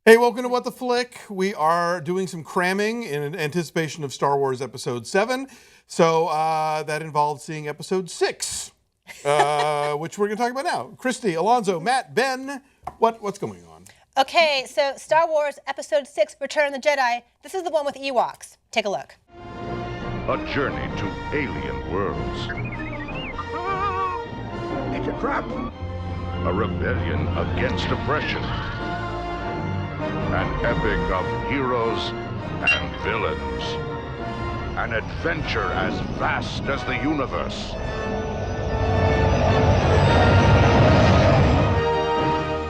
Hey, welcome to What the Flick. We are doing some cramming in anticipation of Star Wars Episode VII. So that involved seeing Episode VI, which we're going to talk about now. Christy, Alonzo, Matt, Ben, what's going on? Okay, so Star Wars Episode VI, Return of the Jedi. This is the one with Ewoks. Take a look. A journey to alien worlds. It's a trap. A rebellion against oppression. An epic of heroes and villains. An adventure as vast as the universe.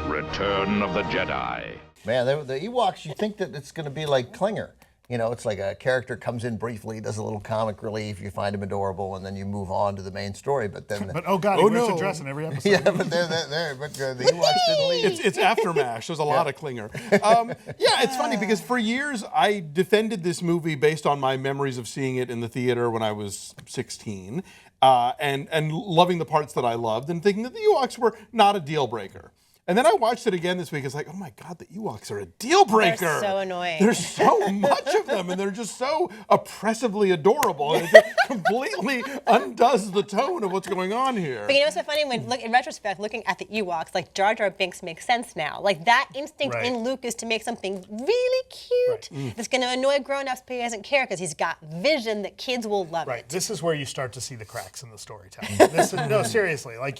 Return of the Jedi. Man, the Ewoks, you think that it's going to be like Klinger. You know, it's like a character comes in briefly, does a little comic relief, you find him adorable, and then you move on to the main story. But then, but oh god, he wears a dress in every episode. Yeah, but the Ewoks didn't leave. It's Aftermash. There's a lot of Klinger. Yeah, it's funny because for years I defended this movie based on my memories of seeing it in the theater when I was 16, and loving the parts that I loved, and thinking that the Ewoks were not a deal breaker. And then I watched it again this week. It's like, oh my God, the Ewoks are a deal breaker. They're so annoying. There's so much of them, and they're just so oppressively adorable. And it just completely undoes the tone of what's going on here. But you know what's so funny? When in retrospect, looking at the Ewoks, like Jar Jar Binks makes sense now. Like that instinct in Luke is to make something really cute that's going to annoy grown-ups, but he doesn't care because he's got vision that kids will love it. This is where you start to see the cracks in the storytelling. No, seriously, like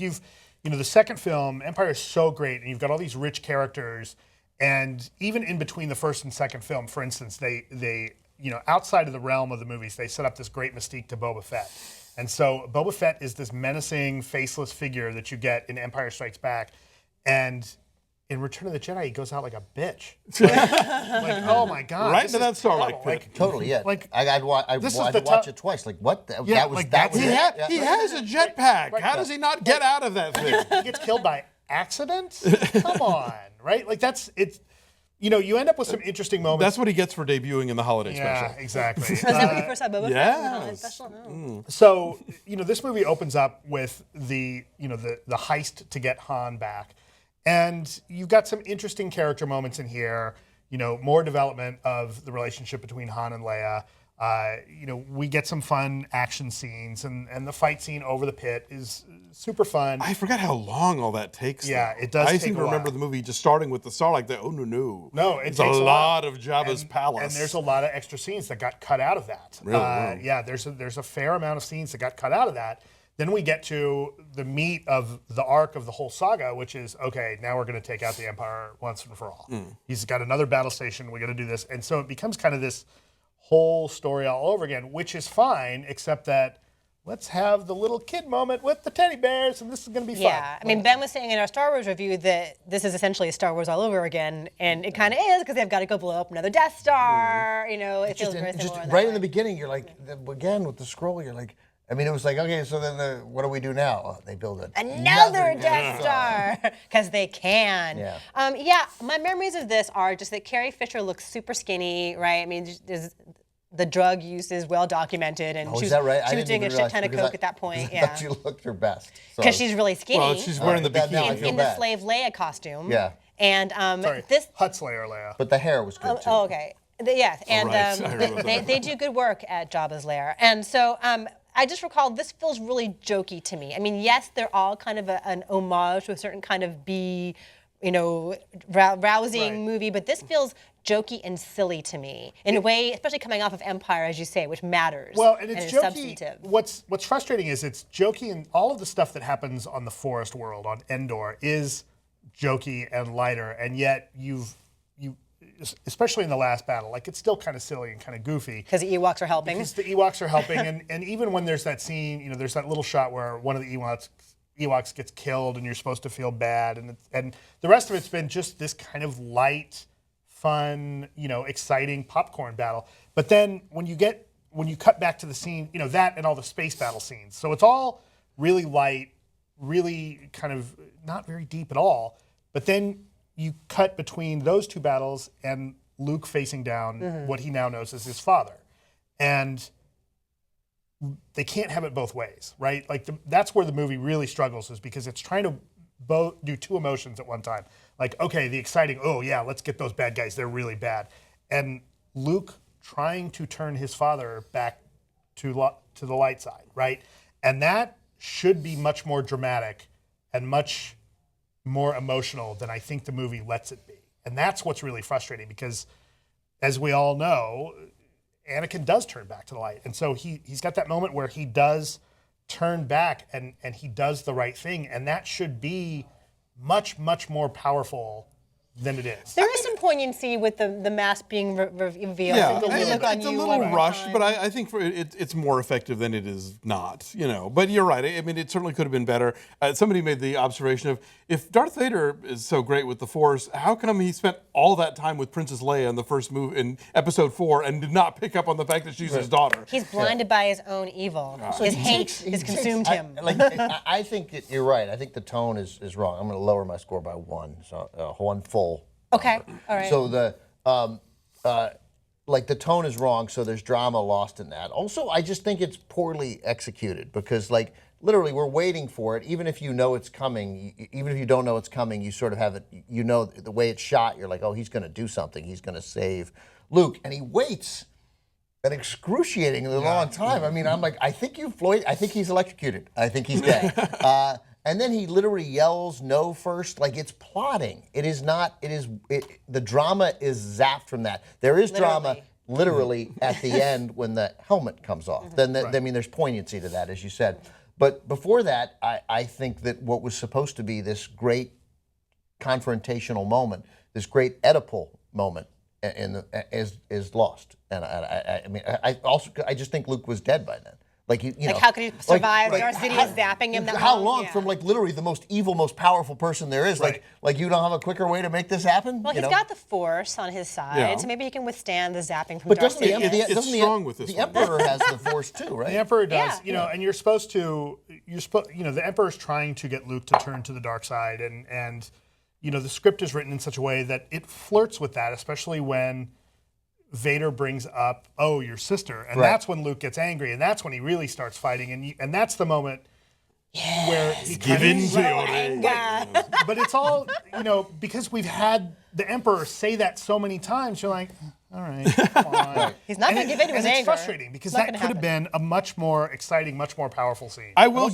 the second film, Empire is so great, and you've got all these rich characters, and even in between the first and second film, for instance, they outside of the realm of the movies, they set up this great mystique to Boba Fett. And so Boba Fett is this menacing, faceless figure that you get in Empire Strikes Back, and in Return of the Jedi, he goes out like a bitch. Like oh my God. Right into that Starlight pit. Totally, yeah. Like, I'd watch it twice. Like, what? That was He has a jetpack. Right. How does he not get out of that thing? He gets killed by accident? Come on, right? Like you end up with some interesting moments. That's what he gets for debuting in the holiday special. Yeah, exactly. Was that when you first saw Boba Fett? Yes. Special? No. So, this movie opens up with the heist to get Han back. And you've got some interesting character moments in here, more development of the relationship between Han and Leia. We get some fun action scenes, and the fight scene over the pit is super fun. I forgot how long all that takes. Yeah, though. it does I take seem to a remember while. the movie just starting with the star like that. Oh, no. No, it's takes a lot of Jabba's palace. And there's a lot of extra scenes that got cut out of that. Really? Wow. Yeah, there's a fair amount of scenes that got cut out of that. Then we get to the meat of the arc of the whole saga, which is, okay, now we're going to take out the Empire once and for all. He's got another battle station. We got to do this. And so it becomes kind of this whole story all over again, which is fine, except that let's have the little kid moment with the teddy bears, and this is going to be fun. Yeah, I mean, Ben was saying in our Star Wars review that this is essentially Star Wars all over again, and it kind of is because they've got to go blow up another Death Star. It feels very similar. Just right in the beginning, you're like, again with the scroll, you're like. I mean, it was like, okay, so then what do we do now? Oh, they build another Death Star because they can. Yeah. My memories of this are just that Carrie Fisher looks super skinny, right? I mean, the drug use is well documented, and she was doing a shit ton of coke at that point. I thought she looked her best because she's really skinny. Well, she's wearing the bikini in the Slave Leia costume. Yeah. And Hutt Slayer Leia. But the hair was good too. Oh, okay. Yes, and they do good work at Jabba's lair, and so. I just recall this feels really jokey to me. I mean, yes, they're all kind of an homage to a certain kind of rousing movie, but this feels jokey and silly to me in a way, especially coming off of Empire, as you say, which matters. Well, and it's jokey. Substantive. What's frustrating is it's jokey, and all of the stuff that happens on the Forest World on Endor is jokey and lighter, and yet you. Especially in the last battle, like it's still kind of silly and kind of goofy. Because the Ewoks are helping. Because the Ewoks are helping, and even when there's that scene, there's that little shot where one of the Ewoks gets killed, and you're supposed to feel bad, and the rest of it's been just this kind of light, fun, exciting popcorn battle. But then when you cut back to the scene, that and all the space battle scenes, so it's all really light, really kind of not very deep at all. But then you cut between those two battles and Luke facing down what he now knows as his father. And they can't have it both ways, right? Like that's where the movie really struggles, is because it's trying to do two emotions at one time. like, okay, the exciting, oh yeah, let's get those bad guys. They're really bad. And Luke trying to turn his father back to the light side, right? And that should be much more dramatic and much more emotional than I think the movie lets it be. And that's what's really frustrating because, as we all know, Anakin does turn back to the light. And so he's got that moment where he does turn back and he does the right thing. And that should be much, much more powerful than it is. There is some poignancy with the mask being revealed. Yeah, It's a little rushed, but I think it's more effective than it is not. But you're right. I mean, it certainly could have been better. Somebody made the observation of, if Darth Vader is so great with the Force, how come he spent all that time with Princess Leia in the first movie in Episode 4 and did not pick up on the fact that she's his daughter? He's blinded by his own evil. His hate has consumed him. I think that you're right. I think the tone is wrong. I'm going to lower my score by 1, so 1 full. Okay, all right. So the the tone is wrong, so there's drama lost in that. Also, I just think it's poorly executed because literally we're waiting for it. Even if you know it's coming, even if you don't know it's coming, you sort of have it. You know the way it's shot. You're like, oh, he's going to do something. He's going to save Luke, and he waits an excruciatingly long time. I mean, I'm like, I think he's electrocuted. I think he's dead. And then he literally yells no first, like it's plotting. It is not, the drama is zapped from that. There is drama literally at the end when the helmet comes off. Then, I mean, there's poignancy to that, as you said. But before that, I think that what was supposed to be this great confrontational moment, this great Oedipal moment, is lost. And I mean, I just think Luke was dead by then. Like how could he survive? Darth Sidious zapping him that long? How long from literally the most evil, most powerful person there is? Right. Like you don't have a quicker way to make this happen? Well, he's got the Force on his side, so maybe he can withstand the zapping from but Darth Sidious. It's strong with this the one. Emperor has the Force too, right? The Emperor does, and you're supposed to, the Emperor's trying to get Luke to turn to the dark side, and the script is written in such a way that it flirts with that, especially when Vader brings up, oh, your sister, and that's when Luke gets angry, and that's when he really starts fighting, and that's the moment where he Give in to your anger. But it's all, because we've had the Emperor say that so many times, you're like, all right, fine. He's not going to give in to his anger. And it's frustrating because that could have been a much more exciting, much more powerful scene. I will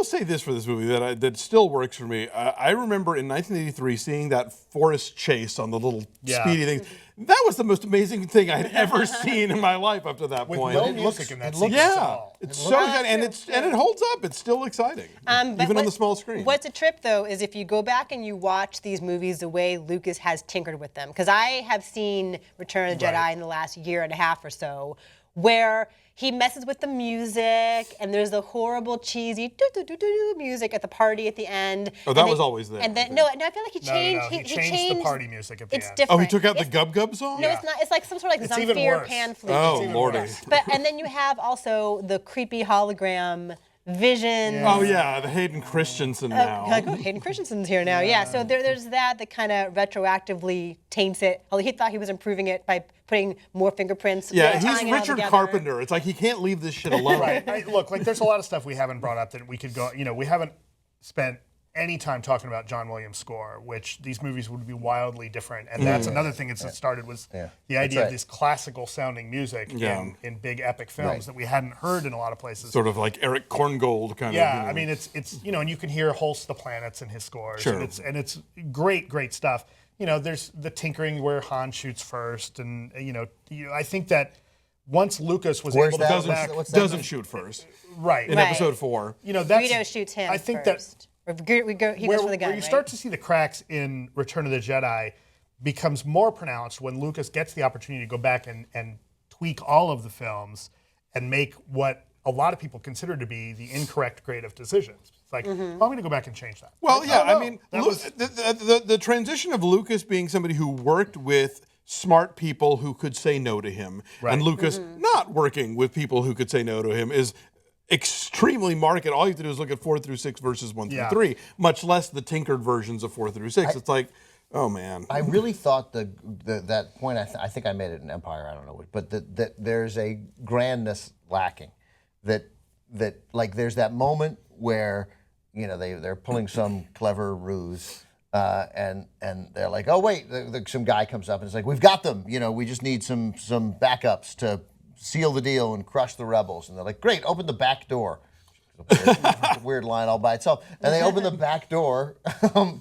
say this for this movie that still works for me. I remember in 1983 seeing that forest chase on the little speedy things. That was the most amazing thing I had ever seen in my life up to that point. No music in that scene at all. It's so exciting, and it holds up. It's still exciting, even on the small screen. What's a trip though is if you go back and you watch these movies the way Lucas has tinkered with them, because I have seen Return of the Jedi in the last year and a half or so, where he messes with the music, and there's the horrible, cheesy do-do-do-do music at the party at the end. Oh, that was always there. And then I feel like he changed. He changed the party music at the end. It's different. Oh, he took out the Gub Gub song? No, it's not. It's like some sort of It's even Zamfir worse. pan flute. Oh, lordy. And then you have also the creepy hologram vision. Oh yeah, the Hayden Christensen now. Like, oh, Hayden Christensen's here now. Yeah, so there's that kind of retroactively taints it. Although he thought he was improving it by putting more fingerprints. Yeah, tying he's it all Richard together. Carpenter. It's like he can't leave this shit alone. Right. Look, there's a lot of stuff we haven't brought up that we could go. We haven't spent any time talking about John Williams' score, which these movies would be wildly different. And that's another thing that started was the idea of this classical sounding music in big epic films that we hadn't heard in a lot of places. Sort of like Eric Korngold kind of. Yeah, I mean it's and you can hear Holst the Planets in his scores. Sure. And it's great stuff. There's the tinkering where Han shoots first, and I think that once Lucas was able to go back, doesn't shoot first. Right. In Episode 4. That's Greedo shoots him I think first. He goes for the gun, where you start to see the cracks in Return of the Jedi becomes more pronounced when Lucas gets the opportunity to go back and tweak all of the films and make what a lot of people consider to be the incorrect creative decisions. It's like, I'm going to go back and change that. Well, yeah, I mean, the transition of Lucas being somebody who worked with smart people who could say no to him, and Lucas not working with people who could say no to him is extremely marked. All you have to do is look at 4 through 6 versus 1 through 3, much less the tinkered versions of 4 through 6. It's like, oh man. I really thought that point. I think I made it in Empire. I don't know which, but that there's a grandness lacking. That like there's that moment where they're pulling some clever ruse, and they're like, oh wait, some guy comes up and it's like, we've got them. We just need some backups to seal the deal and crush the rebels. And they're like, great, open the back door. A weird line all by itself. And they open the back door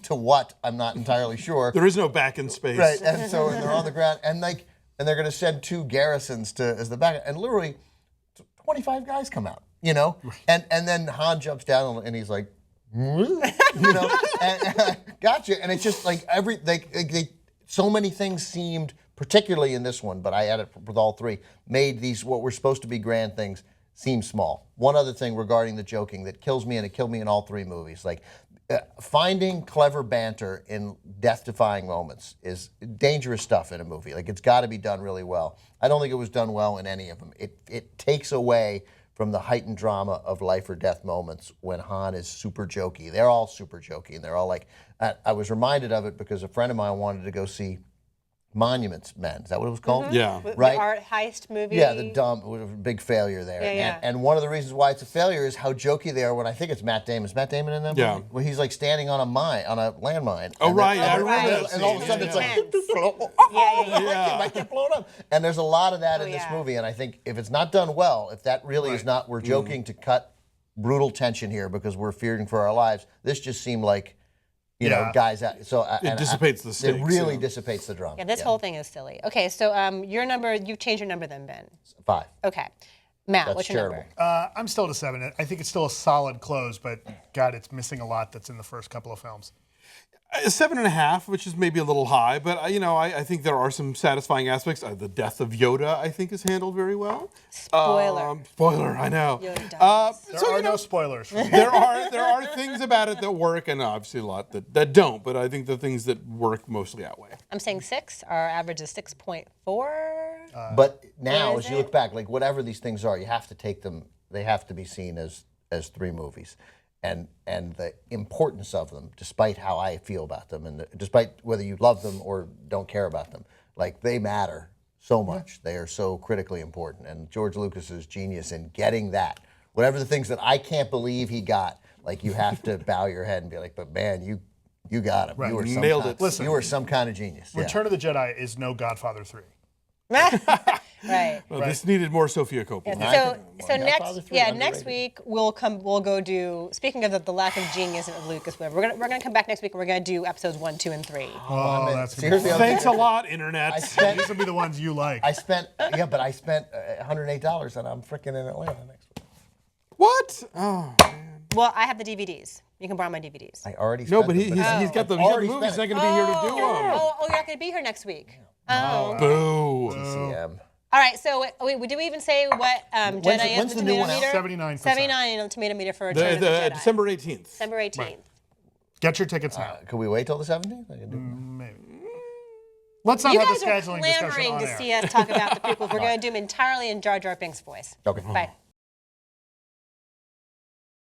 to what? I'm not entirely sure. There is no back in space. Right, and so they're on the ground, and they're going to send 2 garrisons as the back, and literally 25 guys come out, and then Han jumps down and he's like, and, gotcha, and it's just like so many things seemed, particularly in this one, but I had it with all 3, made these what were supposed to be grand things seem small. One other thing regarding the joking that kills me, and it killed me in all 3 movies, like finding clever banter in death-defying moments is dangerous stuff in a movie. Like, it's got to be done really well. I don't think it was done well in any of them. It takes away from the heightened drama of life or death moments when Han is super jokey. They're all super jokey, and they're all like, I was reminded of it because a friend of mine wanted to go see Monuments Men. Is that what it was called? Mm-hmm. Yeah. Right? The art heist movie. Yeah, the dumb, it was a big failure there. Yeah. And one of the reasons why it's a failure is how jokey they are when I think it's Matt Damon. Is Matt Damon in them? Yeah. Where he's like standing on a landmine. Oh, and right. then- Yeah, I remember that And all of a scene. sudden it's like, Yeah. I get blown up. And there's a lot of that in this yeah. movie. And I think if it's not done well, if that really is not, we're joking to cut brutal tension here because we're fearing for our lives, this just seemed like, guys out. So It dissipates the stakes. It really dissipates the drama. Yeah, this whole thing is silly. Okay, so your number, you've changed your number then, Ben. 5. Okay. Matt, That's what's your terrible. number? I'm still at a 7. I think it's still a solid close, but God, it's missing a lot that's in the first couple of films. 7.5, which is maybe a little high, but I think there are some satisfying aspects. The death of Yoda, I think, is handled very well. Spoiler. Spoiler, I know. Yoda dies. There are no spoilers for me. there are things about it that work, and obviously a lot that don't. But I think the things that work mostly outweigh. I'm saying 6. Our average is 6.4. But now, Where is as you it? look back, like whatever these things are, you have to take them. They have to be seen as 3 movies, and the importance of them, despite how I feel about them, and despite whether you love them or don't care about them, like they matter so much. They are so critically important, and George Lucas's genius in getting that. Whatever the things that I can't believe he got, like you have to bow your head and be like, but man, you got him. Right. You were some Nailed kind, it. Listen. you were some kind of genius. Yeah. Return of the Jedi is no Godfather 3. Right. Well, this needed more Sophia Coppola. So Godfather 3, next underrated. week we'll go do. Speaking of the lack of genius of Lucas, whatever, we're gonna come back next week and we're gonna do episodes 1, 2, and 3. Oh, that's Seriously, Thanks a lot, Internet. These will be the ones you like. I spent $108 and I'm freaking in Atlanta next week. What? Oh, man. Well, I have the DVDs. You can borrow my DVDs. I already No, spent but them, he's got the already movie. He's not spent going to be here to do them. Oh, you're not gonna be here next week. Oh. Boo. TCM. All right. So wait, did we even say what Jedi is when's the the new tomato one out? meter? 79%. 79 on the tomato meter for Return of the The Jedi. December 18th. December 18th. Get your tickets now. Can we wait till the 17th? I can do Maybe. Let's not You have guys the are scheduling discussion clamoring on to air. see us talk about the prequels. We're going to do them entirely in Jar Jar Binks' voice. Okay. Bye.